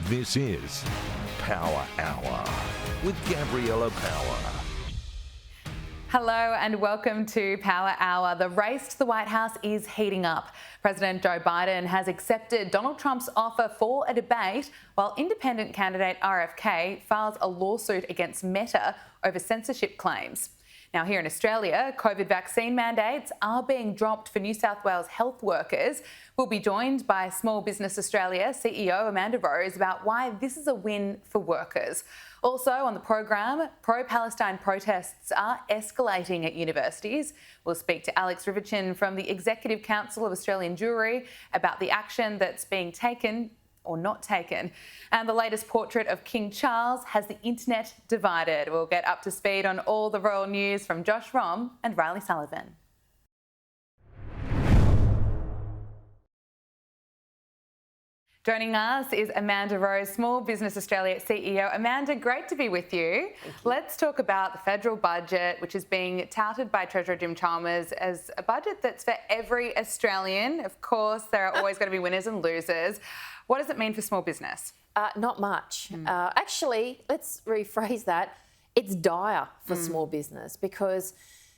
This is Power Hour with Gabriella Power. Hello and welcome to Power Hour. The race to the White House is heating up. President Joe Biden has accepted Donald Trump's offer for a debate, while independent candidate RFK files a lawsuit against Meta over censorship claims. Now, here in Australia, COVID vaccine mandates are being dropped for New South Wales health workers. We'll be joined by Small Business Australia CEO Amanda Rose about why this is a win for workers. Also on the program, pro-Palestine protests are escalating at universities. We'll speak to Alex Rivichin from the Executive Council of Australian Jewry about the action that's being taken or not taken. And the latest portrait of King Charles has the internet divided. We'll get up to speed on all the royal news from Josh Rom and Riley Sullivan. Joining us is Amanda Rose, Small Business Australia CEO. Amanda, great to be with you. Let's talk about the federal budget, which is being touted by Treasurer Jim Chalmers as a budget that's for every Australian. Of course, there are always going to be winners and losers. What does it mean for small business? Not much. Actually, let's rephrase that. It's dire for small business because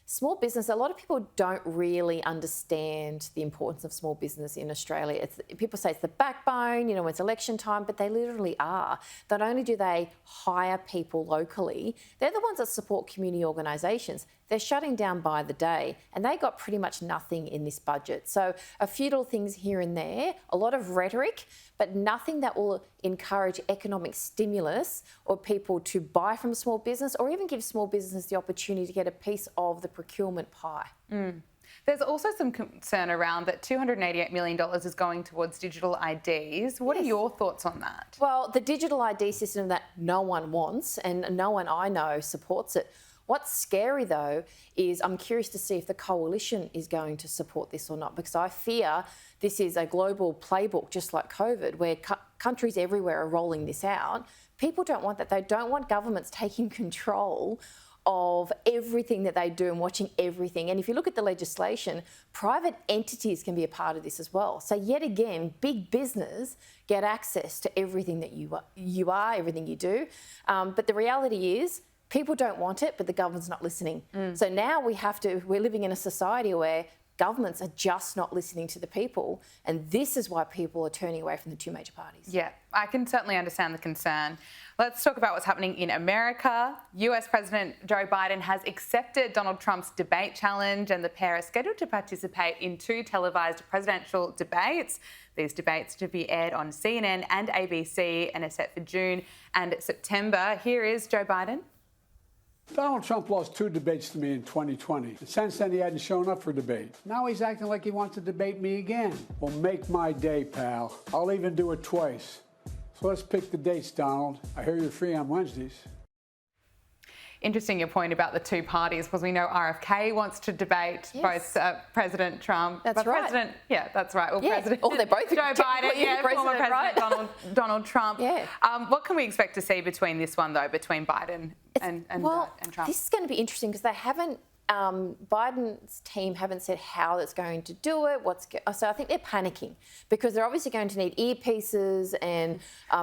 small business, a lot of people don't really understand the importance of small business in Australia. People say it's the backbone, when it's election time, but they literally are. Not only do they hire people locally, they're the ones that support community organisations. They're shutting down by the day and they got pretty much nothing in this budget. So a few little things here and there, a lot of rhetoric, but nothing that will encourage economic stimulus or people to buy from small business or even give small business the opportunity to get a piece of the procurement pie. There's also some concern around that $288 million is going towards digital IDs. What are your thoughts on that? Well, the digital ID system that no one wants and no one I know supports it. What's scary, though, is I'm curious to see if the coalition is going to support this or not, because I fear this is a global playbook, just like COVID, where countries everywhere are rolling this out. People don't want that. They don't want governments taking control of everything that they do and watching everything. And if you look at the legislation, private entities can be a part of this as well. So yet again, big business get access to everything that you are, everything you do. But the reality is, people don't want it, but the government's not listening. So now we're living in a society where governments are just not listening to the people. And this is why people are turning away from the two major parties. Yeah, I can certainly understand the concern. Let's talk about what's happening in America. US President Joe Biden has accepted Donald Trump's debate challenge, and the pair are scheduled to participate in 2 televised presidential debates. These debates to be aired on CNN and ABC and are set for June and September. Here is Joe Biden. Donald Trump lost 2 debates to me in 2020. And since then, he hadn't shown up for debate. Now he's acting like he wants to debate me again. Well, make my day, pal. I'll even do it twice. So let's pick the dates, Donald. I hear you're free on Wednesdays. Interesting your point about the 2 parties, because we know RFK wants to debate both President Trump. That's right. That's right. Well, President they're both Joe Biden, former President right? Donald Trump. Yeah. What can we expect to see between this one, though, between Biden and Trump? This is going to be interesting because they haven't. Biden's team haven't said how it's going to do it. So I think they're panicking because they're obviously going to need earpieces and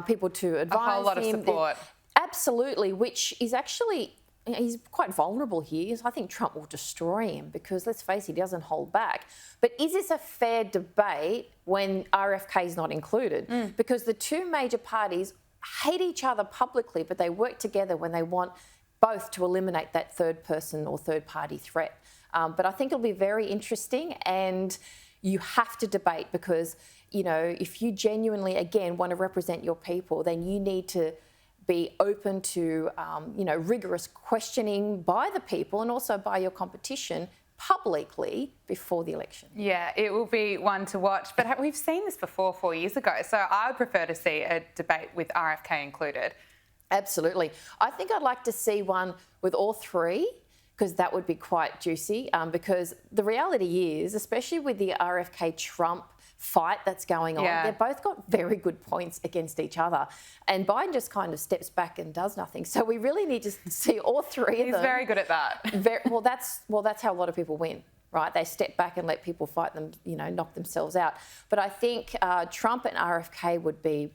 people to advise him. A whole lot of support. Absolutely, which is actually. He's quite vulnerable here. I think Trump will destroy him because, let's face it, he doesn't hold back. But is this a fair debate when RFK is not included? Because the 2 major parties hate each other publicly, but they work together when they want both to eliminate that third person or third party threat. But I think it'll be very interesting, and you have to debate because, if you genuinely, again, want to represent your people, then you need to be open to, rigorous questioning by the people and also by your competition publicly before the election. Yeah, it will be one to watch. But we've seen this before 4 years ago, so I would prefer to see a debate with RFK included. Absolutely. I think I'd like to see one with all 3 because that would be quite juicy because the reality is, especially with the RFK-Trump fight that's going on. They've both got very good points against each other. And Biden just kind of steps back and does nothing. So we really need to see all 3 of them. He's very good at that. Well, that's how a lot of people win. Right, they step back and let people fight them, knock themselves out. But I think Trump and RFK would be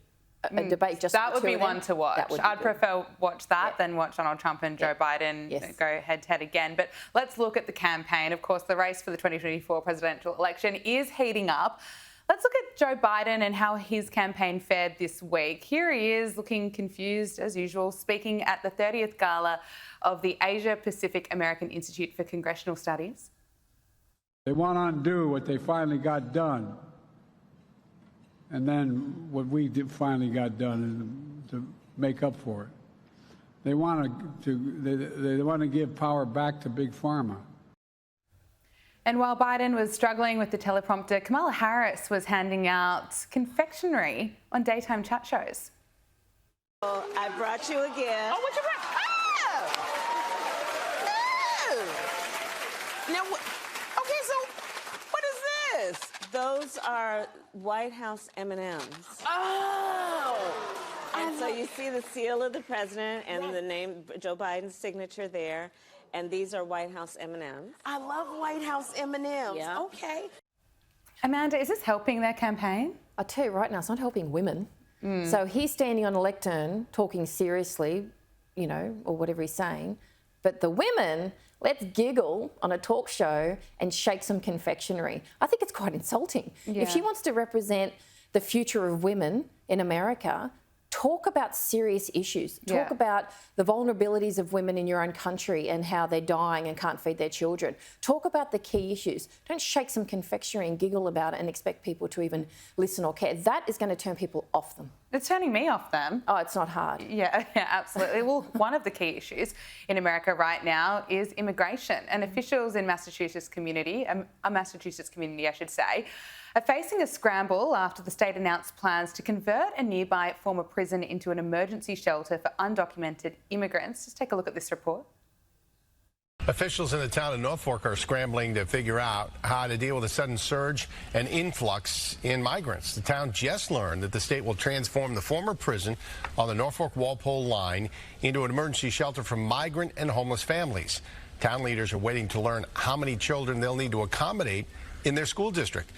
a debate just that for would be of one them, to watch. I'd prefer watch that than watch Donald Trump and Joe Biden go head-to-head again. But let's look at the campaign. Of course, the race for the 2024 presidential election is heating up. Let's look at Joe Biden and how his campaign fared this week. Here he is, looking confused as usual, speaking at the 30th gala of the Asia Pacific American Institute for Congressional Studies. They want to undo what they finally got done. And then what we finally got done to make up for it. They want to give power back to Big Pharma. And while Biden was struggling with the teleprompter, Kamala Harris was handing out confectionery on daytime chat shows. Oh, I brought you a gift. Oh, what you brought? Oh! Oh! Now, okay, so what is this? Those are White House M&Ms. Oh! And so you see the seal of the president and the name, Joe Biden's signature there. And these are White House M&Ms. I love White House M&Ms. Yeah. Okay. Amanda, is this helping their campaign? I'll tell you right now, it's not helping women. So he's standing on a lectern talking seriously, you know, or whatever he's saying. But the women, let's giggle on a talk show and shake some confectionery. I think it's quite insulting. Yeah. If she wants to represent the future of women in America, talk about serious issues. Talk about the vulnerabilities of women in your own country and how they're dying and can't feed their children. Talk about the key issues. Don't shake some confectionery and giggle about it and expect people to even listen or care. That is going to turn people off them. It's turning me off them. Oh, it's not hard. Yeah, absolutely. Well, one of the key issues in America right now is immigration, and officials in Massachusetts community, I should say, are facing a scramble after the state announced plans to convert a nearby former prison into an emergency shelter for undocumented immigrants. Just take a look at this report. Officials in the town of Norfolk are scrambling to figure out how to deal with a sudden surge and influx in migrants. The town just learned that the state will transform the former prison on the Norfolk-Walpole line into an emergency shelter for migrant and homeless families. Town leaders are waiting to learn how many children they'll need to accommodate in their school district.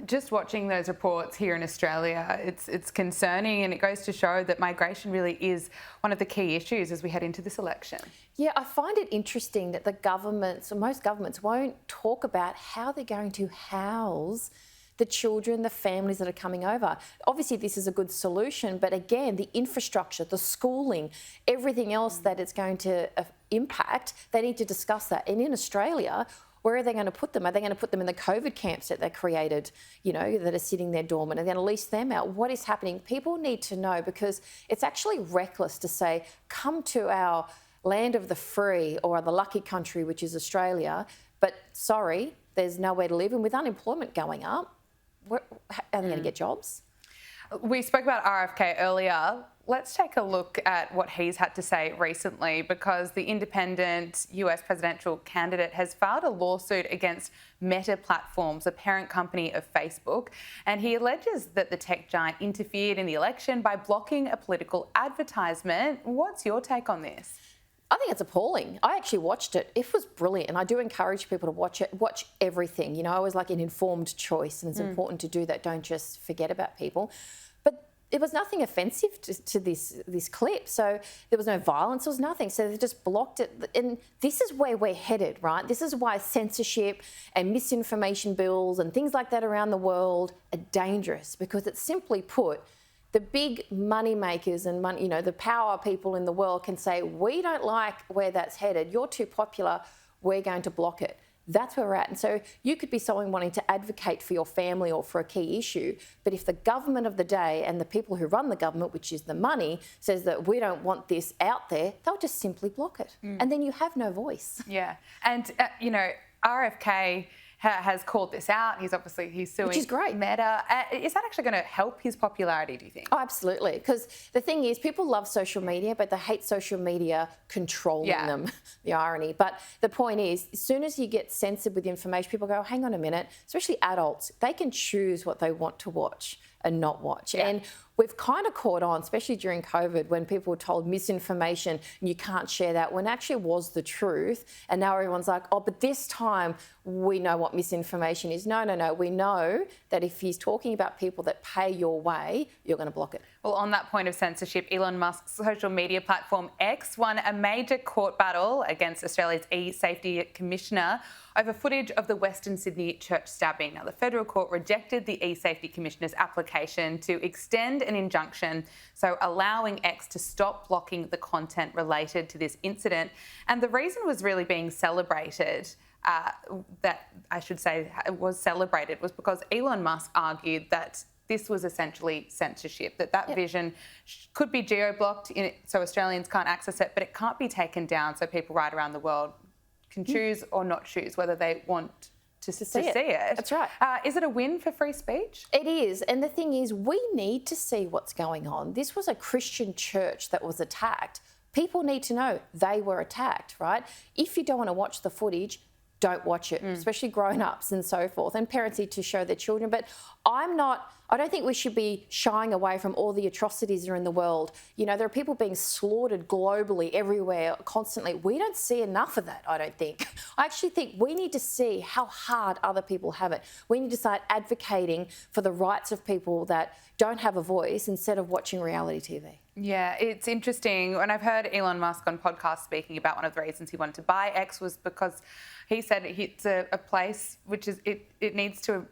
Just watching those reports here in Australia, it's concerning, and it goes to show that migration really is one of the key issues as we head into this election. Yeah, I find it interesting that the governments, or most governments, won't talk about how they're going to house the children, the families that are coming over. Obviously, this is a good solution, but again, the infrastructure, the schooling, everything else that it's going to impact, they need to discuss that. And in Australia, where are they going to put them? Are they going to put them in the COVID camps that they created, you know, that are sitting there dormant? Are they going to lease them out? What is happening? People need to know, because it's actually reckless to say, come to our land of the free or the lucky country, which is Australia, but sorry, there's nowhere to live. And with unemployment going up, are they going to get jobs? We spoke about RFK earlier. Let's take a look at what he's had to say recently, because the independent US presidential candidate has filed a lawsuit against Meta Platforms, a parent company of Facebook, and he alleges that the tech giant interfered in the election by blocking a political advertisement. What's your take on this? I think it's appalling. I actually watched it. It was brilliant, and I do encourage people to watch it. Watch everything. You know, I always like an informed choice, and it's important to do that. Don't just forget about people. But there was nothing offensive to this clip. So there was no violence, there was nothing. So they just blocked it. And this is where we're headed, right? This is why censorship and misinformation bills and things like that around the world are dangerous, because it's simply put, the big money makers and money, you know, the power people in the world can say, we don't like where that's headed. You're too popular. We're going to block it. That's where we're at. And so you could be someone wanting to advocate for your family or for a key issue, but if the government of the day and the people who run the government, which is the money, says that we don't want this out there, they'll just simply block it. And then you have no voice. Yeah. And, you know, RFK has called this out. He's suing Which is great. Meta. Is that actually going to help his popularity, do you think? Oh, absolutely. Because the thing is, people love social media, but they hate social media controlling them, the irony. But the point is, as soon as you get censored with information, people go, hang on a minute, especially adults, they can choose what they want to watch and not watch. And we've kind of caught on, especially during COVID, when people were told misinformation and you can't share that, when actually was the truth. And now everyone's like, oh, but this time we know what misinformation is. No, no, no. We know that if he's talking about people that pay your way, you're going to block it. Well, on that point of censorship, Elon Musk's social media platform X won a major court battle against Australia's e-safety commissioner over footage of the Western Sydney church stabbing. Now, the federal court rejected the e-safety commissioner's application to extend an injunction, so allowing X to stop blocking the content related to this incident. And the reason was really being celebrated, that I should say was celebrated, was because Elon Musk argued that this was essentially censorship, that vision could be geo-blocked so Australians can't access it, but it can't be taken down so people right around the world can choose or not choose whether they want to see it. That's right. Is it a win for free speech? It is. And the thing is, we need to see what's going on. This was a Christian church that was attacked. People need to know they were attacked, right? If you don't want to watch the footage, don't watch it, especially grown-ups and so forth. And parents need to show their children. But I don't think we should be shying away from all the atrocities that are in the world. You know, there are people being slaughtered globally, everywhere, constantly. We don't see enough of that, I don't think. I actually think we need to see how hard other people have it. We need to start advocating for the rights of people that don't have a voice instead of watching reality TV. Yeah, it's interesting. When I've heard Elon Musk on podcasts speaking about one of the reasons he wanted to buy X was because he said it's a place which is it needs to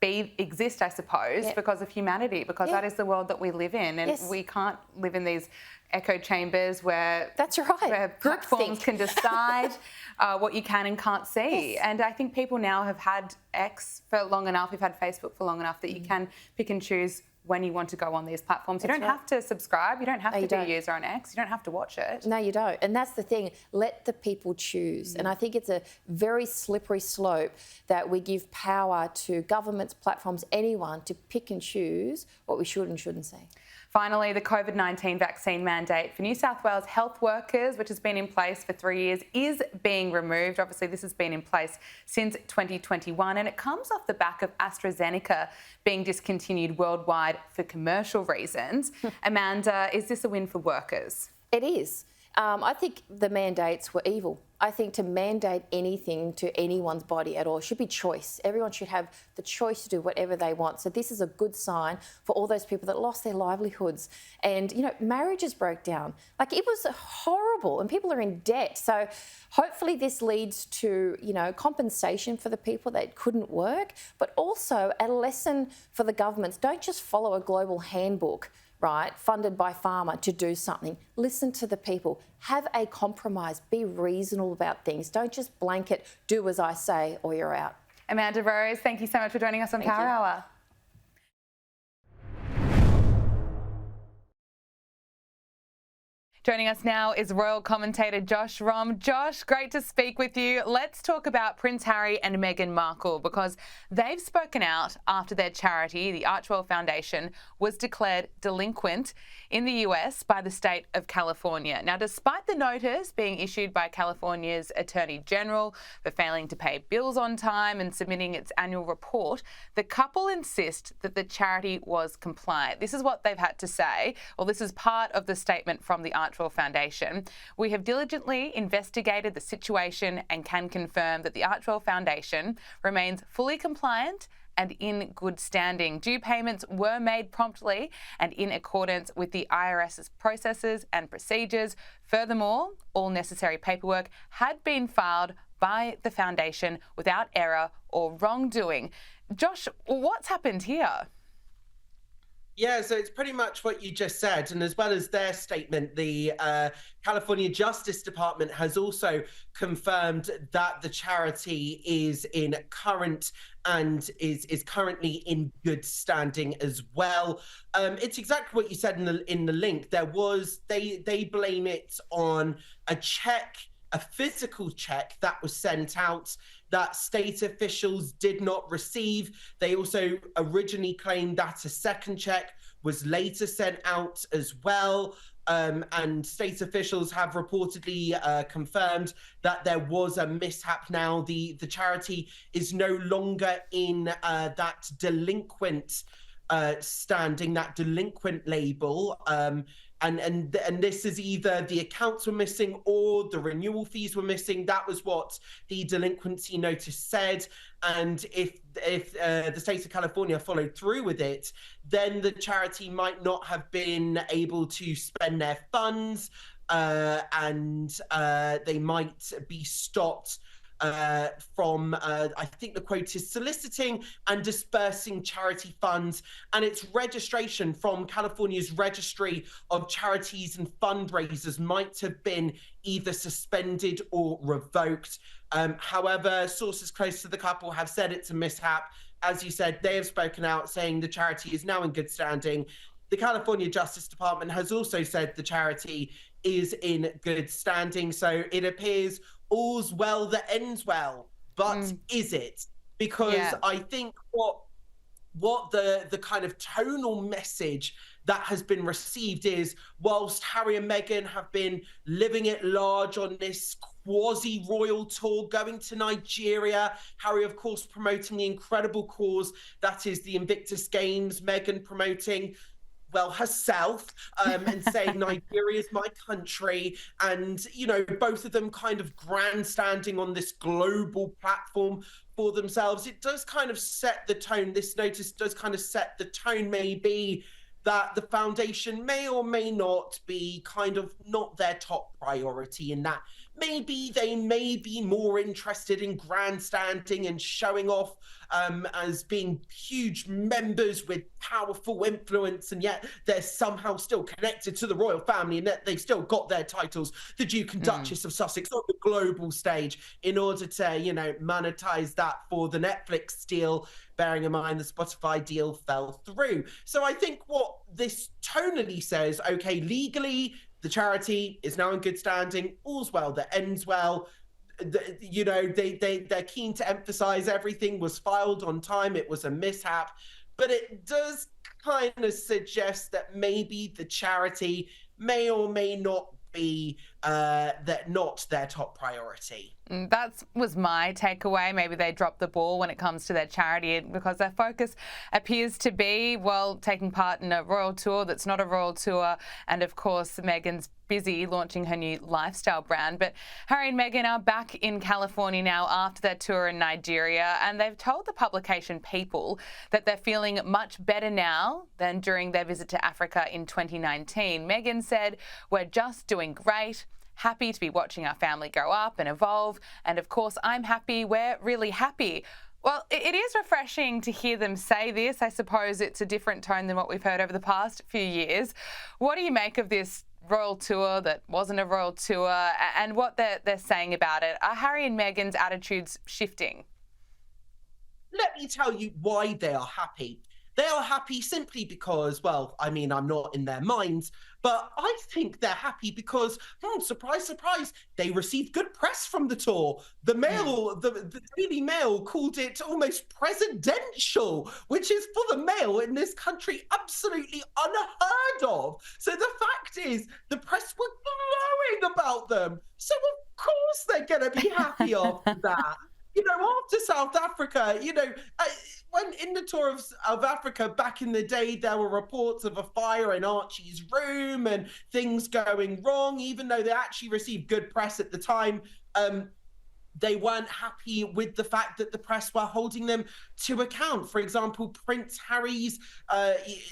exist, I suppose, because of humanity, because that is the world that we live in, and we can't live in these echo chambers where where platforms can decide what you can and can't see. And I think people now have had X for long enough, we've had Facebook for long enough that you can pick and choose when you want to go on these platforms. You don't have to subscribe. You don't have to be a user on X. You don't have to watch it. No, you don't. And that's the thing. Let the people choose. And I think it's a very slippery slope that we give power to governments, platforms, anyone to pick and choose what we should and shouldn't see. Finally, the COVID-19 vaccine mandate for New South Wales health workers, which has been in place for 3 years, is being removed. Obviously, this has been in place since 2021, and it comes off the back of AstraZeneca being discontinued worldwide for commercial reasons. Amanda, is this a win for workers? It is. I think the mandates were evil. I think to mandate anything to anyone's body at all should be choice. Everyone should have the choice to do whatever they want. So this is a good sign for all those people that lost their livelihoods. And, you know, marriages broke down. Like, it was horrible and people are in debt. So hopefully this leads to, you know, compensation for the people that couldn't work, but also a lesson for the governments. Don't just follow a global handbook, right, funded by pharma to do something. Listen to the people. Have a compromise. Be reasonable about things. Don't just blanket, do as I say or you're out. Amanda Rose, thank you so much for joining us on Power Hour. Joining us now is royal commentator Josh Rom. Josh, great to speak with you. Let's talk about Prince Harry and Meghan Markle, because they've spoken out after their charity, the Archwell Foundation, was declared delinquent in the US by the state of California. Now, despite the notice being issued by California's Attorney General for failing to pay bills on time and submitting its annual report, the couple insist that the charity was compliant. This is what they've had to say. Well, this is part of the statement from the Archwell Foundation. We have diligently investigated the situation and can confirm that the Archwell Foundation remains fully compliant and in good standing. Due payments were made promptly and in accordance with the IRS's processes and procedures. Furthermore, all necessary paperwork had been filed by the foundation without error or wrongdoing. Josh, what's happened here? Yeah, so it's pretty much what you just said. And as well as their statement, the California Justice Department has also confirmed that the charity is in current and is currently in good standing as well. It's exactly what you said in the link. There was, they blame it on a check, a physical check that was sent out that state officials did not receive. They also originally claimed that a second check was later sent out as well. And state officials have reportedly confirmed that there was a mishap now. The charity is no longer in that delinquent standing, that delinquent label. And this is either the accounts were missing or the renewal fees were missing. That was what the delinquency notice said. And if the state of California followed through with it, then the charity might not have been able to spend their funds, and they might be stopped from, I think the quote is, soliciting and dispersing charity funds, and its registration from California's Registry of Charities and Fundraisers might have been either suspended or revoked. However, sources close to the couple have said it's a mishap. As you said, they have spoken out saying the charity is now in good standing. The California Justice Department has also said the charity is in good standing. So it appears all's well that ends well, but is it? Because I think what the kind of tonal message that has been received is, whilst Harry and Meghan have been living it large on this quasi-royal tour, going to Nigeria, Harry, of course, promoting the incredible cause that is the Invictus Games, Meghan promoting, well, herself, and saying Nigeria is my country, and, you know, both of them kind of grandstanding on this global platform for themselves. It does kind of set the tone. This notice does kind of set the tone, maybe, that the foundation may or may not be kind of not their top priority, in that maybe they may be more interested in grandstanding and showing off as being huge members with powerful influence, and yet they're somehow still connected to the royal family, and that they've still got their titles, the Duke and Duchess of Sussex, on the global stage, in order to, you know, monetize that for the Netflix deal, bearing in mind the Spotify deal fell through. So I think what this tonally says, okay, legally, the charity is now in good standing, all's well that ends well. You know, they're keen to emphasize everything was filed on time, it was a mishap, but it does kind of suggest that maybe the charity may or may not be not their top priority. That was my takeaway. Maybe they dropped the ball when it comes to their charity, because their focus appears to be, well, taking part in a royal tour that's not a royal tour. And of course, Meghan's busy launching her new lifestyle brand. But Harry and Meghan are back in California now after their tour in Nigeria, and they've told the publication People that they're feeling much better now than during their visit to Africa in 2019. Meghan said, "We're just doing great. Happy to be watching our family grow up and evolve. And of course, I'm happy. We're really happy." Well, it is refreshing to hear them say this. I suppose it's a different tone than what we've heard over the past few years. What do you make of this royal tour that wasn't a royal tour, and what they're saying about it? Are Harry and Meghan's attitudes shifting? Let me tell you why they are happy. They are happy simply because, well, I mean, I'm not in their minds, but I think they're happy because, surprise, surprise, they received good press from the tour. The Mail, the Daily Mail called it almost presidential, which is, for the Mail in this country, absolutely unheard of. So the fact is, the press were glowing about them. So of course they're going to be happy after that. You know, after South Africa, you know, when in the tour of Africa back in the day, there were reports of a fire in Archie's room and things going wrong, even though they actually received good press at the time. They weren't happy with the fact that the press were holding them to account. For example, Prince Harry's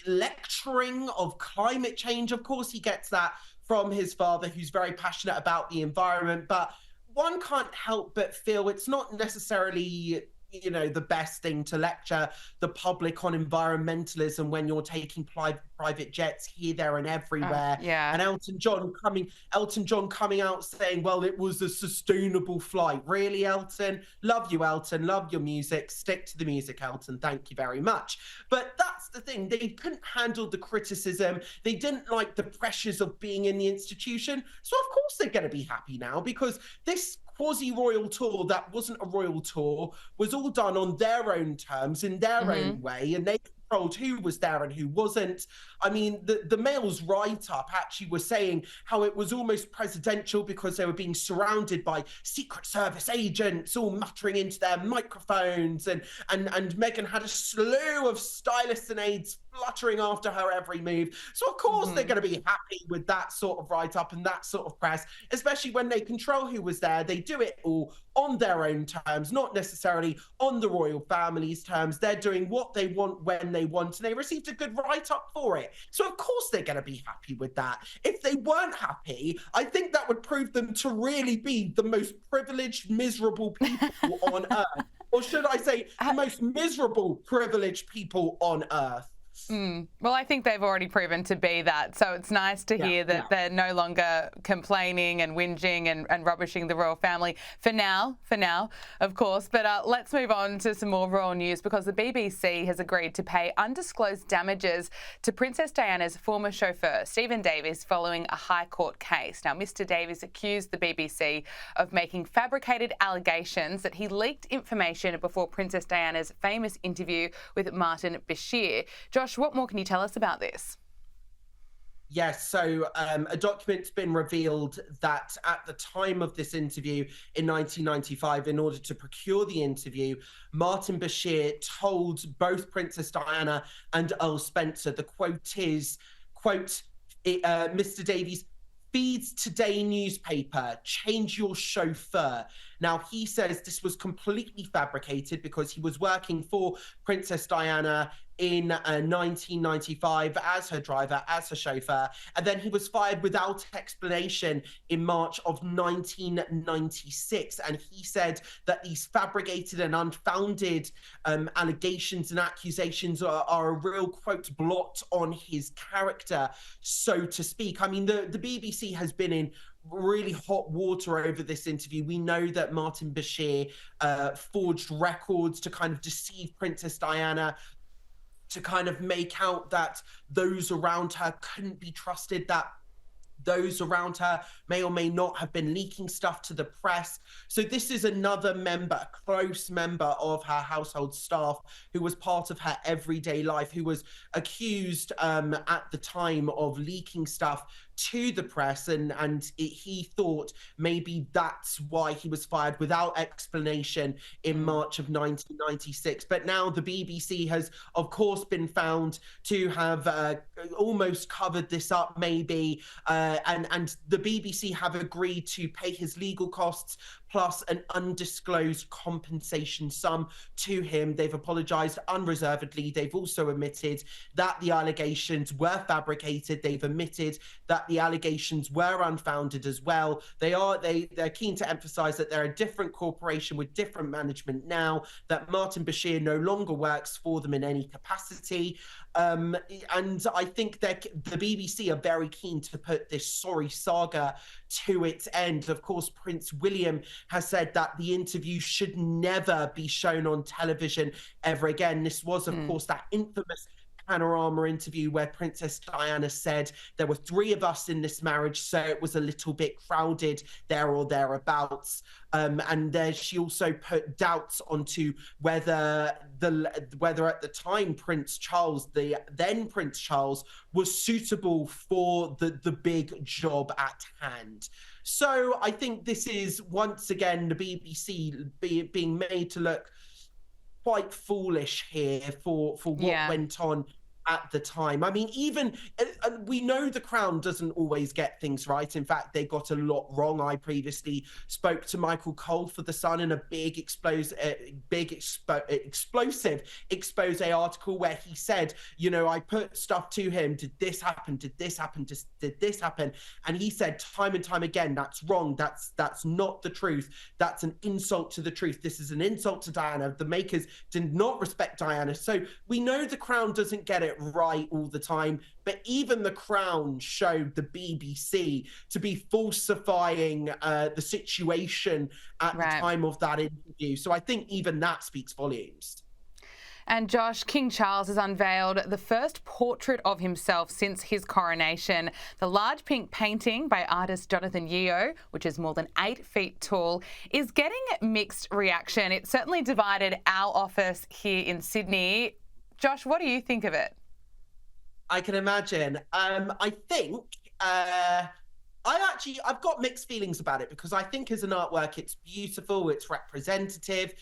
lecturing of climate change. Of course, he gets that from his father, who's very passionate about the environment, but one can't help but feel it's not necessarily, you know, the best thing to lecture the public on environmentalism when you're taking private jets here, there, and everywhere. And Elton John coming out saying, well, it was a sustainable flight. Really, Elton? Love you, Elton. Love your music. Stick to the music, Elton. Thank you very much. But that's the thing. They couldn't handle the criticism. They didn't like the pressures of being in the institution. So of course they're going to be happy now, because this quasi-royal tour that wasn't a royal tour was all done on their own terms, in their own way, and they controlled who was there and who wasn't. I mean, the Mail's write-up actually was saying how it was almost presidential because they were being surrounded by Secret Service agents all muttering into their microphones, and Meghan had a slew of stylists and aides fluttering after her every move. So of course they're going to be happy with that sort of write-up and that sort of press, especially when they control who was there. They do it all on their own terms, not necessarily on the royal family's terms. They're doing what they want when they want, and they received a good write-up for it. So of course they're going to be happy with that. If they weren't happy, I think that would prove them to really be the most privileged, miserable people on earth. Or should I say, the most miserable, privileged people on earth. Well, I think they've already proven to be that. So it's nice to hear that they're no longer complaining and whinging and rubbishing the royal family for now, of course. But let's move on to some more royal news, because the BBC has agreed to pay undisclosed damages to Princess Diana's former chauffeur, Stephen Davies, following a High Court case. Now, Mr Davies accused the BBC of making fabricated allegations that he leaked information before Princess Diana's famous interview with Martin Bashir. Josh, what more can you tell us about this? Yes, so a document's been revealed that at the time of this interview in 1995, in order to procure the interview, Martin Bashir told both Princess Diana and Earl Spencer, the quote is, quote, Mr Davies feeds Today newspaper, change your chauffeur. Now, he says this was completely fabricated because he was working for Princess Diana in 1995 as her driver, as her chauffeur, and then he was fired without explanation in March of 1996. And he said that these fabricated and unfounded allegations and accusations are a real, quote, blot on his character, so to speak. I mean, the BBC has been in really hot water over this interview. We know that Martin Bashir forged records to kind of deceive Princess Diana, to kind of make out that those around her couldn't be trusted, that those around her may or may not have been leaking stuff to the press. So this is another member, close member of her household staff, who was part of her everyday life, who was accused at the time of leaking stuff to the press, and he thought maybe that's why he was fired without explanation in March of 1996. But now the BBC has, of course, been found to have almost covered this up, maybe, and the BBC have agreed to pay his legal costs plus an undisclosed compensation sum to him. They've apologized unreservedly. They've also admitted that the allegations were fabricated. They've admitted that the allegations were unfounded as well. They're keen to emphasize that they're a different corporation with different management now, that Martin Bashir no longer works for them in any capacity. And I think that the BBC are very keen to put this sorry saga to its end. Of course, Prince William has said that the interview should never be shown on television ever again. This was, of course, that infamous Panorama interview where Princess Diana said there were 3 of us in this marriage, so it was a little bit crowded there or thereabouts. And she also put doubts onto whether at the time Prince Charles, the then Prince Charles, was suitable for the big job at hand. So I think this is once again the BBC being made to look quite foolish here for what went on at the time. I mean, even we know the Crown doesn't always get things right. In fact, they got a lot wrong. I previously spoke to Michael Cole for The Sun in a big explosive expose article where he said, you know, I put stuff to him. Did this happen? Did this happen? Did this happen? And he said time and time again, that's wrong. That's not the truth. That's an insult to the truth. This is an insult to Diana. The makers did not respect Diana. So we know the Crown doesn't get it right all the time, but even the Crown showed the BBC to be falsifying the situation at the time of that interview. So I think even that speaks volumes. And Josh, King Charles has unveiled the first portrait of himself since his coronation. The large pink painting by artist Jonathan Yeo, which is more than 8 feet tall, is getting mixed reaction. It certainly divided our office here in Sydney. Josh, what do you think of it? I can imagine. I think I've got mixed feelings about it, because I think as an artwork, it's beautiful, it's representative.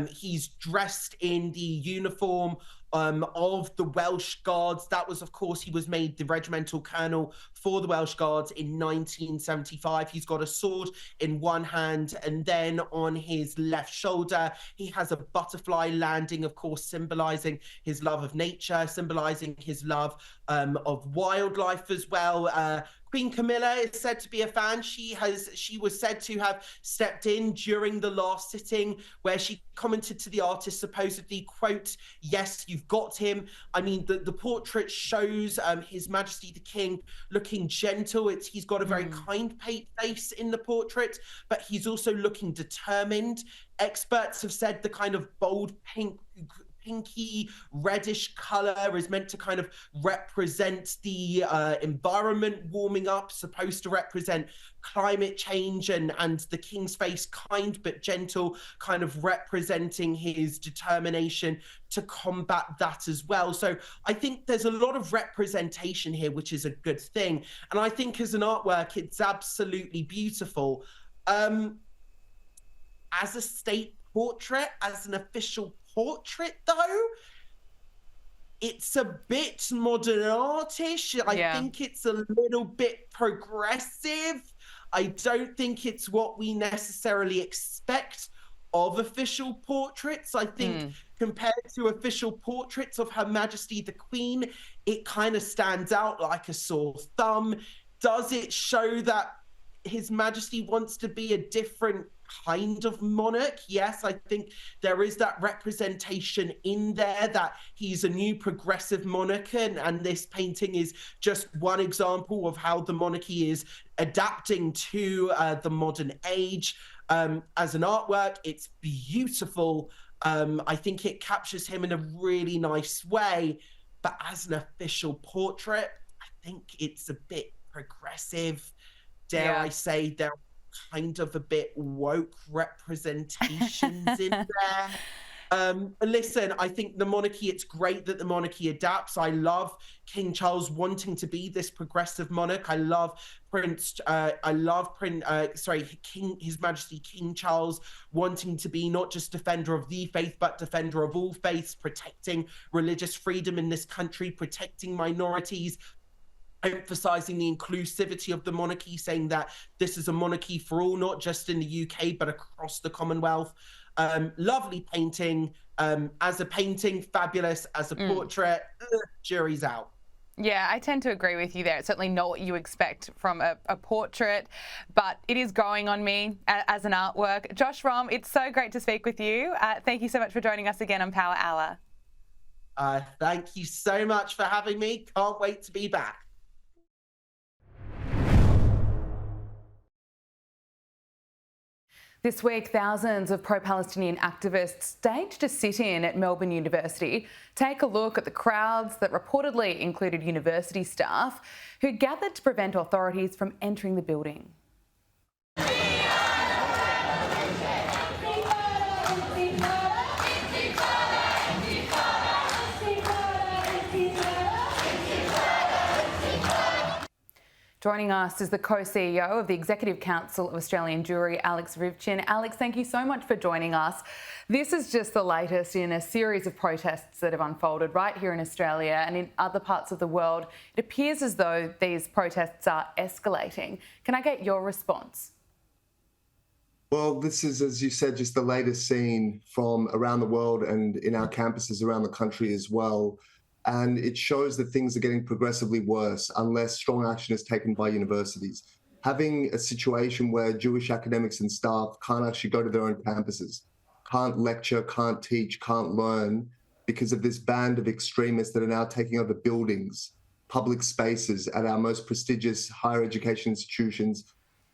He's dressed in the uniform of the Welsh Guards. That was, of course, he was made the regimental colonel for the Welsh Guards in 1975. He's got a sword in one hand, and then on his left shoulder, he has a butterfly landing, of course, symbolizing his love of nature, symbolizing his love of wildlife as well. Queen Camilla is said to be a fan. She was said to have stepped in during the last sitting where she commented to the artist supposedly, quote, "Yes, you've got him." I mean, the portrait shows His Majesty the King looking gentle. He's got a very kind face in the portrait, but he's also looking determined. Experts have said the kind of bold pinky reddish color is meant to kind of represent the environment warming up, supposed to represent climate change, and the king's face, kind but gentle, kind of representing his determination to combat that as well. So I think there's a lot of representation here, which is a good thing, and I think as an artwork it's absolutely beautiful. As a state portrait, as an official portrait, though, it's a bit modern artish. I think it's a little bit progressive. I don't think it's what we necessarily expect of official portraits. I think compared to official portraits of Her Majesty the Queen, it kind of stands out like a sore thumb. Does it show that His Majesty wants to be a different kind of monarch? Yes, I think there is that representation in there that he's a new progressive monarch, and this painting is just one example of how the monarchy is adapting to the modern age. As an artwork, it's beautiful. I think it captures him in a really nice way, but as an official portrait, I think it's a bit progressive. Dare I say there are kind of a bit woke representations in there. Listen, I think the monarchy, it's great that the monarchy adapts. I love King Charles wanting to be this progressive monarch. I love His Majesty King Charles wanting to be not just defender of the faith, but defender of all faiths, protecting religious freedom in this country, protecting minorities, emphasizing the inclusivity of the monarchy, saying that this is a monarchy for all, not just in the UK, but across the Commonwealth. Lovely painting. As a painting, fabulous. As a portrait, jury's out. Yeah, I tend to agree with you there. It's certainly not what you expect from a portrait, but it is growing on me as an artwork. Josh Romm, it's so great to speak with you. Thank you so much for joining us again on Power Hour. Thank you so much for having me. Can't wait to be back. This week, thousands of pro-Palestinian activists staged a sit-in at Melbourne University. Take a look at the crowds that reportedly included university staff who gathered to prevent authorities from entering the building. Joining us is the co-CEO of the Executive Council of Australian Jewry, Alex Rivchin. Alex, thank you so much for joining us. This is just the latest in a series of protests that have unfolded right here in Australia and in other parts of the world. It appears as though these protests are escalating. Can I get your response? Well, this is, as you said, just the latest scene from around the world and in our campuses around the country as well. And it shows that things are getting progressively worse unless strong action is taken by universities. Having a situation where Jewish academics and staff can't actually go to their own campuses, can't lecture, can't teach, can't learn because of this band of extremists that are now taking over buildings, public spaces at our most prestigious higher education institutions,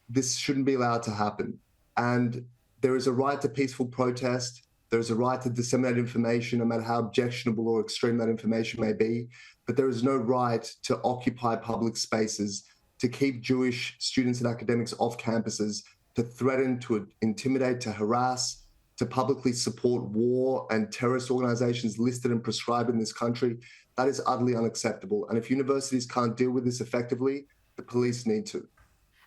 this shouldn't be allowed to happen. And there is a right to peaceful protest. There's a right to disseminate information, no matter how objectionable or extreme that information may be. But there is no right to occupy public spaces, to keep Jewish students and academics off campuses, to threaten, to intimidate, to harass, to publicly support war and terrorist organizations listed and prescribed in this country. That is utterly unacceptable. And if universities can't deal with this effectively, the police need to.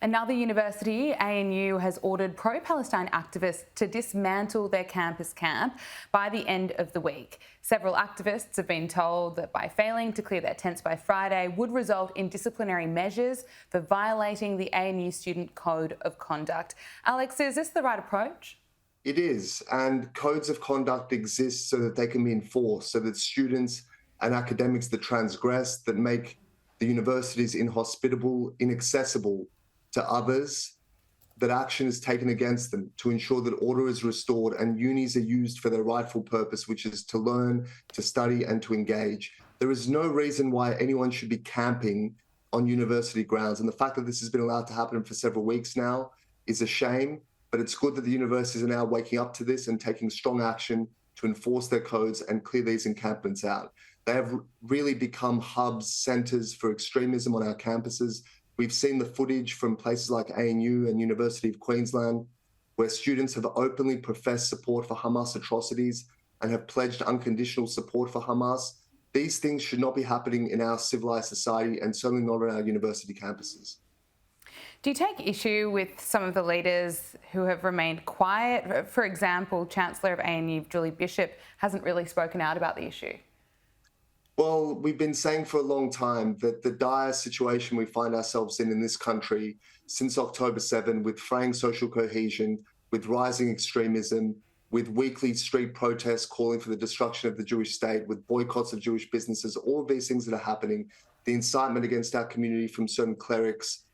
Another university, ANU, has ordered pro-Palestine activists to dismantle their campus camp by the end of the week. Several activists have been told that by failing to clear their tents by Friday would result in disciplinary measures for violating the ANU Student Code of Conduct. Alex, is this the right approach? It is, and codes of conduct exist so that they can be enforced, so that students and academics that transgress, that make the universities inhospitable, inaccessible to others, that action is taken against them to ensure that order is restored and unis are used for their rightful purpose, which is to learn, to study, and to engage. There is no reason why anyone should be camping on university grounds. And the fact that this has been allowed to happen for several weeks now is a shame, but it's good that the universities are now waking up to this and taking strong action to enforce their codes and clear these encampments out. They have really become hubs, centers for extremism on our campuses. We've seen the footage from places like ANU and University of Queensland, where students have openly professed support for Hamas atrocities and have pledged unconditional support for Hamas. These things should not be happening in our civilized society, and certainly not on our university campuses. Do you take issue with some of the leaders who have remained quiet? For example, Chancellor of ANU, Julie Bishop, hasn't really spoken out about the issue. Well, we've been saying for a long time that the dire situation we find ourselves in this country since October 7, with fraying social cohesion, with rising extremism, with weekly street protests calling for the destruction of the Jewish state, with boycotts of Jewish businesses, all of these things that are happening, the incitement against our community from certain clerics,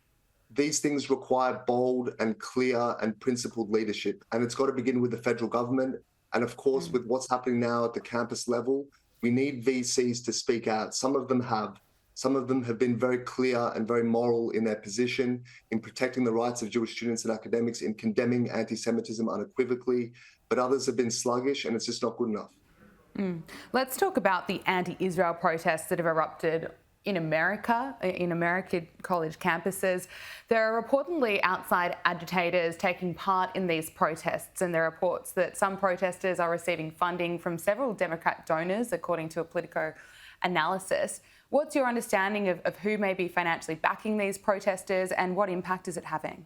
these things require bold and clear and principled leadership. And it's got to begin with the federal government. And of course, with what's happening now at the campus level, we need VCs to speak out. Some of them have. Some of them have been very clear and very moral in their position in protecting the rights of Jewish students and academics, in condemning anti-Semitism unequivocally, but others have been sluggish, and it's just not good enough. Let's talk about the anti-Israel protests that have erupted in American college campuses. There are reportedly outside agitators taking part in these protests, and there are reports that some protesters are receiving funding from several Democrat donors, according to a Politico analysis. What's your understanding of who may be financially backing these protesters, and what impact is it having?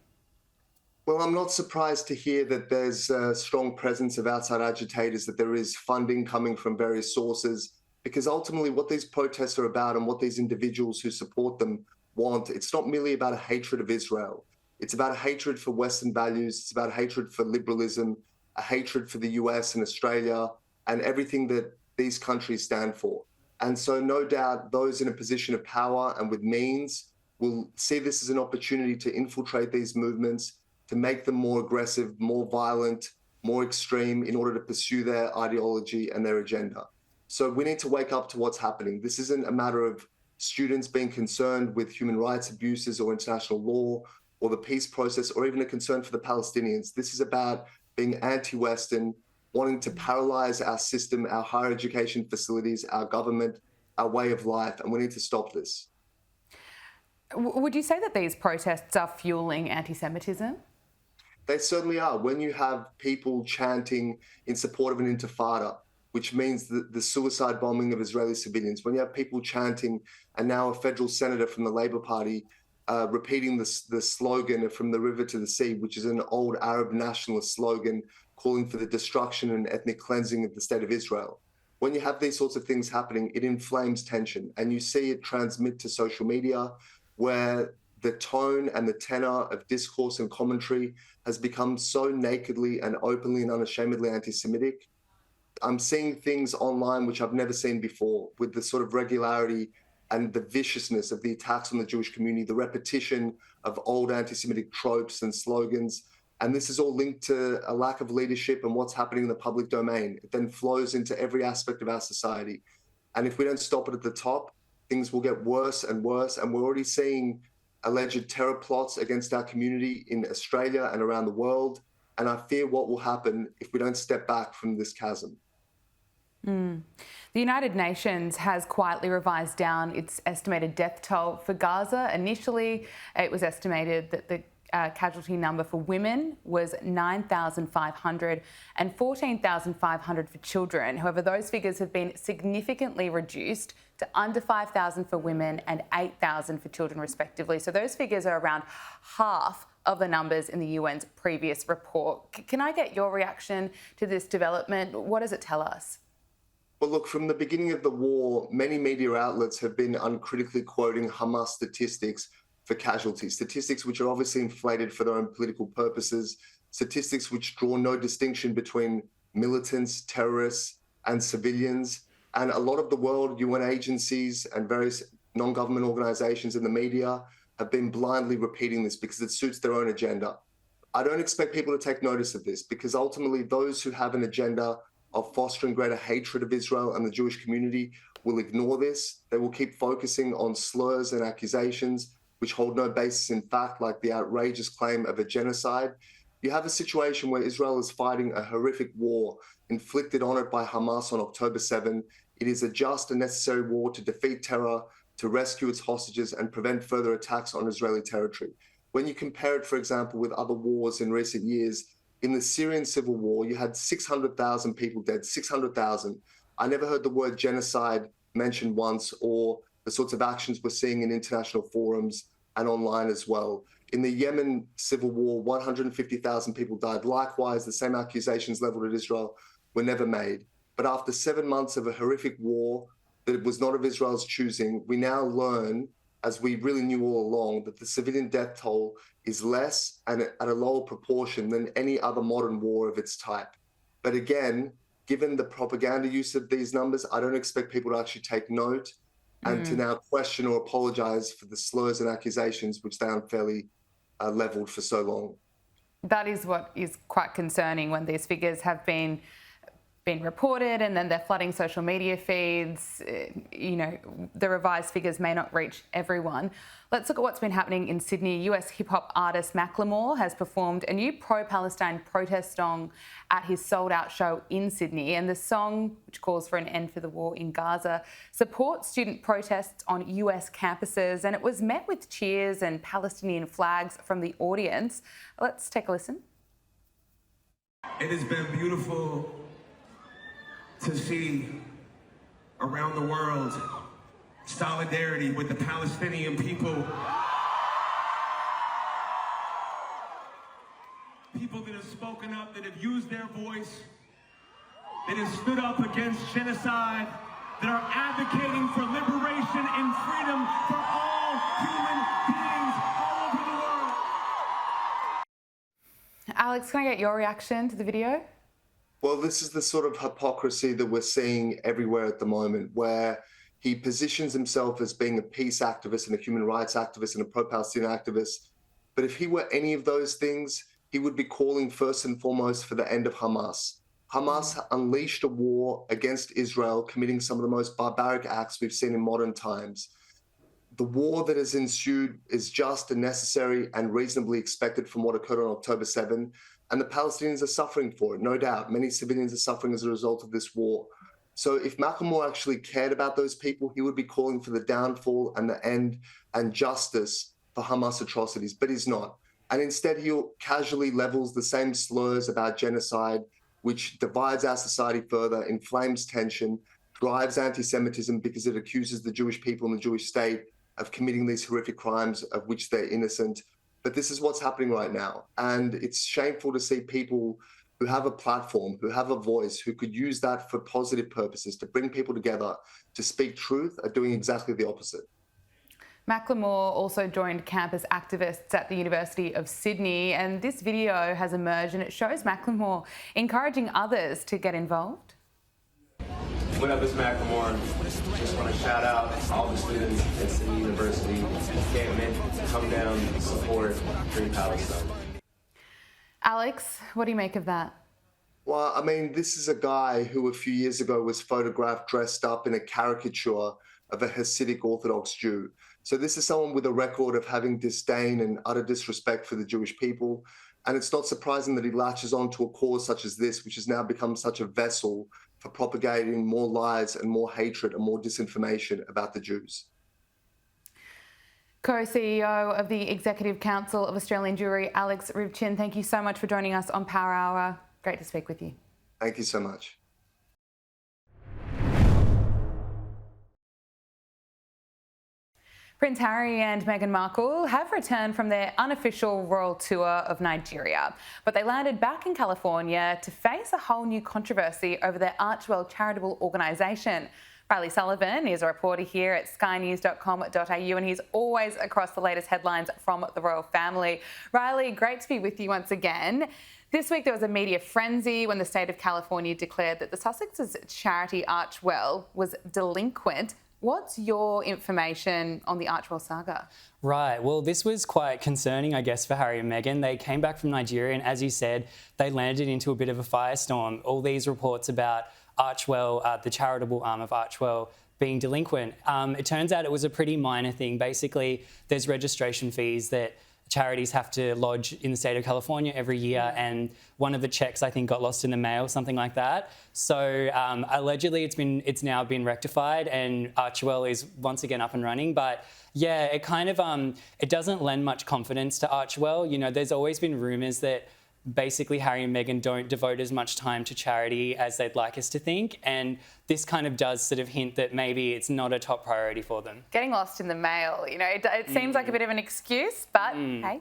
Well, I'm not surprised to hear that there's a strong presence of outside agitators, that there is funding coming from various sources, because ultimately what these protests are about and what these individuals who support them want, it's not merely about a hatred of Israel. It's about a hatred for Western values. It's about a hatred for liberalism, a hatred for the US and Australia and everything that these countries stand for. And so no doubt those in a position of power and with means will see this as an opportunity to infiltrate these movements, to make them more aggressive, more violent, more extreme in order to pursue their ideology and their agenda. So we need to wake up to what's happening. This isn't a matter of students being concerned with human rights abuses or international law or the peace process or even a concern for the Palestinians. This is about being anti-Western, wanting to paralyze our system, our higher education facilities, our government, our way of life, and we need to stop this. Would you say that these protests are fueling anti-Semitism? They certainly are. When you have people chanting in support of an intifada, which means the suicide bombing of Israeli civilians, when you have people chanting, and now a federal senator from the Labour Party repeating the slogan from the river to the sea, which is an old Arab nationalist slogan calling for the destruction and ethnic cleansing of the state of Israel. When you have these sorts of things happening, it inflames tension, and you see it transmit to social media, where the tone and the tenor of discourse and commentary has become so nakedly and openly and unashamedly anti-Semitic. I'm seeing things online which I've never seen before, with the sort of regularity and the viciousness of the attacks on the Jewish community, the repetition of old anti-Semitic tropes and slogans. And this is all linked to a lack of leadership and what's happening in the public domain. It then flows into every aspect of our society. And if we don't stop it at the top, things will get worse and worse. And we're already seeing alleged terror plots against our community in Australia and around the world. And I fear what will happen if we don't step back from this chasm. The United Nations has quietly revised down its estimated death toll for Gaza. Initially, it was estimated that the casualty number for women was 9,500 and 14,500 for children. However, those figures have been significantly reduced to under 5,000 for women and 8,000 for children, respectively. So those figures are around half of the numbers in the UN's previous report. Can I get your reaction to this development? What does it tell us? Well, look, from the beginning of the war, many media outlets have been uncritically quoting Hamas statistics for casualties, statistics which are obviously inflated for their own political purposes, statistics which draw no distinction between militants, terrorists, and civilians. And a lot of the world, UN agencies and various non-government organizations in the media have been blindly repeating this because it suits their own agenda. I don't expect people to take notice of this because ultimately those who have an agenda of fostering greater hatred of Israel and the Jewish community will ignore this. They will keep focusing on slurs and accusations which hold no basis in fact, like the outrageous claim of a genocide. You have a situation where Israel is fighting a horrific war inflicted on it by Hamas on October 7. It is a just and necessary war to defeat terror, to rescue its hostages and prevent further attacks on Israeli territory. When you compare it, for example, with other wars in recent years, in the Syrian civil war, you had 600,000 people dead, 600,000. I never heard the word genocide mentioned once or the sorts of actions we're seeing in international forums and online as well. In the Yemen civil war, 150,000 people died. Likewise, the same accusations leveled at Israel were never made. But after 7 months of a horrific war that was not of Israel's choosing, we now learn, as we really knew all along, that the civilian death toll is less and at a lower proportion than any other modern war of its type. But again, given the propaganda use of these numbers, I don't expect people to actually take note and to now question or apologize for the slurs and accusations which they unfairly leveled for so long. That is what is quite concerning when these figures have been reported and then they're flooding social media feeds. You know, the revised figures may not reach everyone. Let's look at what's been happening in Sydney. US hip-hop artist Macklemore has performed a new pro-Palestine protest song at his sold-out show in Sydney. And the song, which calls for an end for the war in Gaza, supports student protests on US campuses. And it was met with cheers and Palestinian flags from the audience. Let's take a listen. It has been beautiful to see around the world solidarity with the Palestinian people. People that have spoken up, that have used their voice, that have stood up against genocide, that are advocating for liberation and freedom for all human beings all over the world. Alex, can I get your reaction to the video? Well, this is the sort of hypocrisy that we're seeing everywhere at the moment, where he positions himself as being a peace activist and a human rights activist and a pro-Palestinian activist. But if he were any of those things, he would be calling first and foremost for the end of Hamas. Hamas unleashed a war against Israel, committing some of the most barbaric acts we've seen in modern times. The war that has ensued is just and necessary and reasonably expected from what occurred on October 7. And the Palestinians are suffering for it, no doubt. Many civilians are suffering as a result of this war. So if Macklemore actually cared about those people, he would be calling for the downfall and the end and justice for Hamas atrocities, but he's not. And instead, he casually levels the same slurs about genocide, which divides our society further, inflames tension, drives anti-Semitism because it accuses the Jewish people and the Jewish state of committing these horrific crimes of which they're innocent. But this is what's happening right now. And it's shameful to see people who have a platform, who have a voice, who could use that for positive purposes, to bring people together, to speak truth, are doing exactly the opposite. Macklemore also joined campus activists at the University of Sydney, and this video has emerged and it shows Macklemore encouraging others to get involved. What up, it's Macklemore. Just want to shout out all the students at Sydney University. Can't come down and support Free Palestine. Alex, what do you make of that? Well, I mean, this is a guy who a few years ago was photographed dressed up in a caricature of a Hasidic Orthodox Jew. So this is someone with a record of having disdain and utter disrespect for the Jewish people. And it's not surprising that he latches on to a cause such as this, which has now become such a vessel for propagating more lies and more hatred and more disinformation about the Jews. Co-CEO of the Executive Council of Australian Jewry, Alex Rivchin, thank you so much for joining us on Power Hour. Great to speak with you. Thank you so much. Prince Harry and Meghan Markle have returned from their unofficial royal tour of Nigeria, but they landed back in California to face a whole new controversy over their Archwell charitable organisation. Riley Sullivan is a reporter here at skynews.com.au and he's always across the latest headlines from the royal family. Riley, great to be with you once again. This week there was a media frenzy when the state of California declared that the Sussexes charity Archwell was delinquent. What's your information on the Archwell saga? Right, well, this was quite concerning, I guess, for Harry and Meghan. They came back from Nigeria and, as you said, they landed into a bit of a firestorm. All these reports about Archwell, the charitable arm of Archwell, being delinquent. It turns out it was a pretty minor thing. Basically, there's registration fees that charities have to lodge in the state of California every year, and one of the checks I think got lost in the mail, something like that. So allegedly it's now been rectified and Archwell is once again up and running. But yeah, it kind of it doesn't lend much confidence to Archwell. You know, there's always been rumours that basically Harry and Meghan don't devote as much time to charity as they'd like us to think, and this kind of does sort of hint that maybe it's not a top priority for them. Getting lost in the mail, you know, it seems like a bit of an excuse, but hey,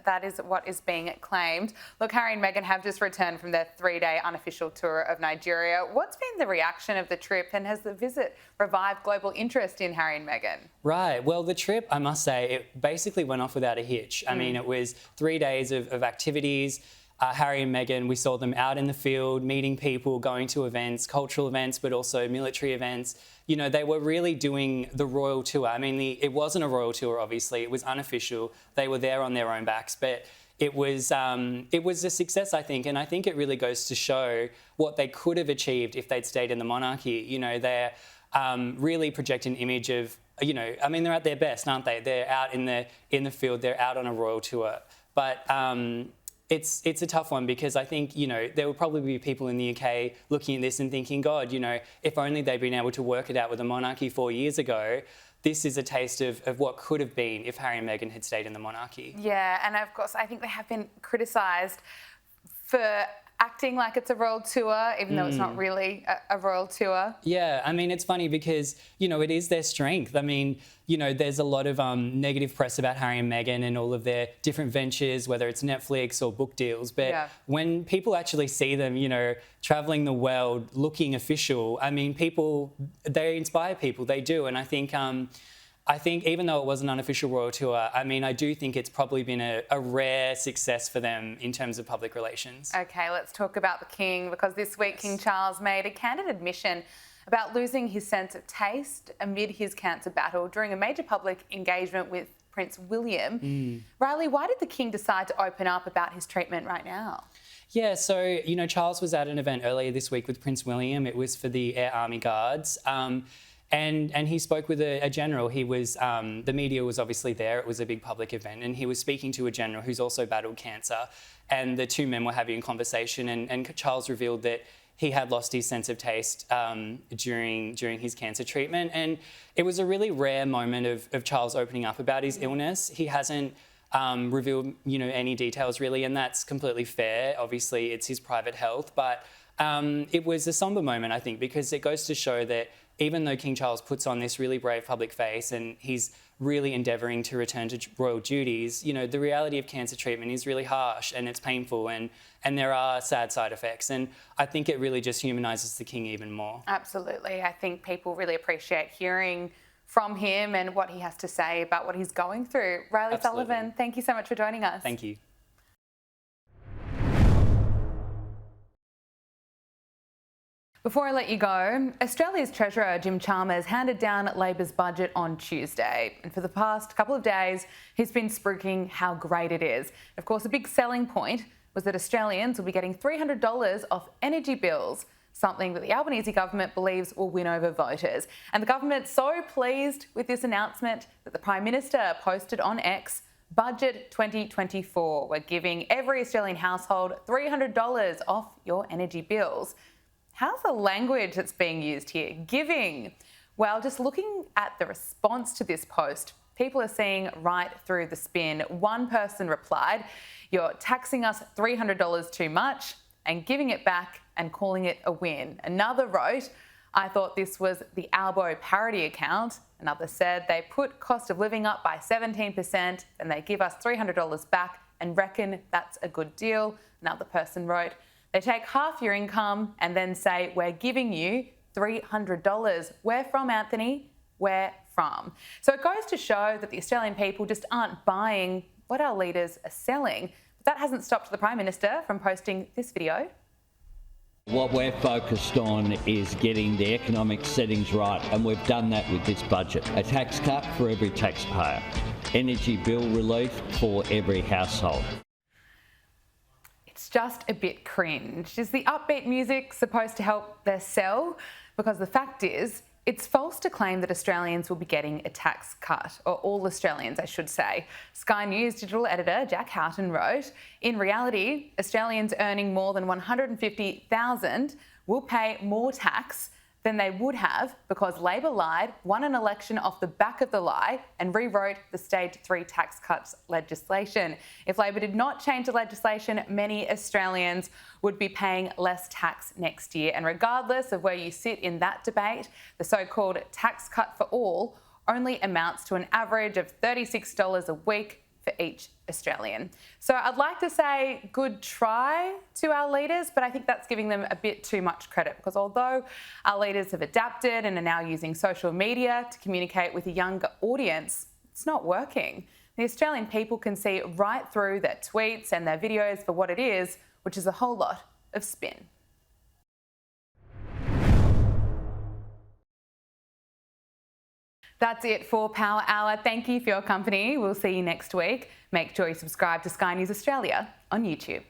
that is what is being claimed. Look, Harry and Meghan have just returned from their 3-day unofficial tour of Nigeria. What's been the reaction of the trip, and has the visit revived global interest in Harry and Meghan? Right, well, the trip, I must say, it basically went off without a hitch. I mean, it was 3 days of activities. Harry and Meghan, we saw them out in the field, meeting people, going to events, cultural events, but also military events. You know, they were really doing the royal tour. I mean, it wasn't a royal tour, obviously. It was unofficial. They were there on their own backs, but it was a success, I think. And I think it really goes to show what they could have achieved if they'd stayed in the monarchy. You know, they're really project an image of, you know, I mean, they're at their best, aren't they? They're out in the field. They're out on a royal tour. But it's a tough one because I think, you know, there will probably be people in the UK looking at this and thinking, God, you know, if only they'd been able to work it out with the monarchy 4 years ago. This is a taste of what could have been if Harry and Meghan had stayed in the monarchy. Yeah, and of course, I think they have been criticised for acting like it's a royal tour, even though it's not really a royal tour. Yeah, I mean, it's funny because, you know, it is their strength. I mean, you know, there's a lot of negative press about Harry and Meghan and all of their different ventures, whether it's Netflix or book deals. But when people actually see them, you know, travelling the world, looking official, I mean, they inspire people, they do. And I think even though it was an unofficial royal tour, I mean, I do think it's probably been a rare success for them in terms of public relations. OK, let's talk about the King, because this week King Charles made a candid admission about losing his sense of taste amid his cancer battle during a major public engagement with Prince William. Riley, why did the King decide to open up about his treatment right now? Yeah, so, you know, Charles was at an event earlier this week with Prince William. It was for the Air Army Guards. And he spoke with a general. He was, the media was obviously there. It was a big public event. And he was speaking to a general who's also battled cancer. And the two men were having a conversation. And Charles revealed that he had lost his sense of taste during his cancer treatment. And it was a really rare moment of Charles opening up about his illness. He hasn't revealed, you know, any details really. And that's completely fair. Obviously, it's his private health. But it was a somber moment, I think, because it goes to show that even though King Charles puts on this really brave public face and he's really endeavouring to return to royal duties, you know, the reality of cancer treatment is really harsh and it's painful and there are sad side effects. And I think it really just humanises the King even more. Absolutely. I think people really appreciate hearing from him and what he has to say about what he's going through. Riley Sullivan, thank you so much for joining us. Thank you. Before I let you go, Australia's Treasurer Jim Chalmers handed down Labor's budget on Tuesday. And for the past couple of days, he's been spruiking how great it is. Of course, a big selling point was that Australians will be getting $300 off energy bills, something that the Albanese government believes will win over voters. And the government's so pleased with this announcement that the Prime Minister posted on X, Budget 2024. We're giving every Australian household $300 off your energy bills. How's the language that's being used here? Giving. Well, just looking at the response to this post, people are seeing right through the spin. One person replied, "You're taxing us $300 too much and giving it back and calling it a win." Another wrote, I thought this was the Albo parody account. Another said they put cost of living up by 17% and they give us $300 back and reckon that's a good deal. Another person wrote, they take half your income and then say, we're giving you $300. Where from, Anthony? Where from? So it goes to show that the Australian people just aren't buying what our leaders are selling. But that hasn't stopped the Prime Minister from posting this video. What we're focused on is getting the economic settings right, and we've done that with this budget. A tax cut for every taxpayer, energy bill relief for every household. It's just a bit cringe. Is the upbeat music supposed to help their sell? Because the fact is, it's false to claim that Australians will be getting a tax cut, or all Australians, I should say. Sky News digital editor Jack Houghton wrote, in reality, Australians earning more than $150,000 will pay more tax than they would have because Labor lied, won an election off the back of the lie and rewrote the Stage 3 tax cuts legislation. If Labor did not change the legislation, many Australians would be paying less tax next year. And regardless of where you sit in that debate, the so-called tax cut for all only amounts to an average of $36 a week for each Australian. So I'd like to say good try to our leaders, but I think that's giving them a bit too much credit because although our leaders have adapted and are now using social media to communicate with a younger audience, it's not working. The Australian people can see right through their tweets and their videos for what it is, which is a whole lot of spin. That's it for Power Hour. Thank you for your company. We'll see you next week. Make sure you subscribe to Sky News Australia on YouTube.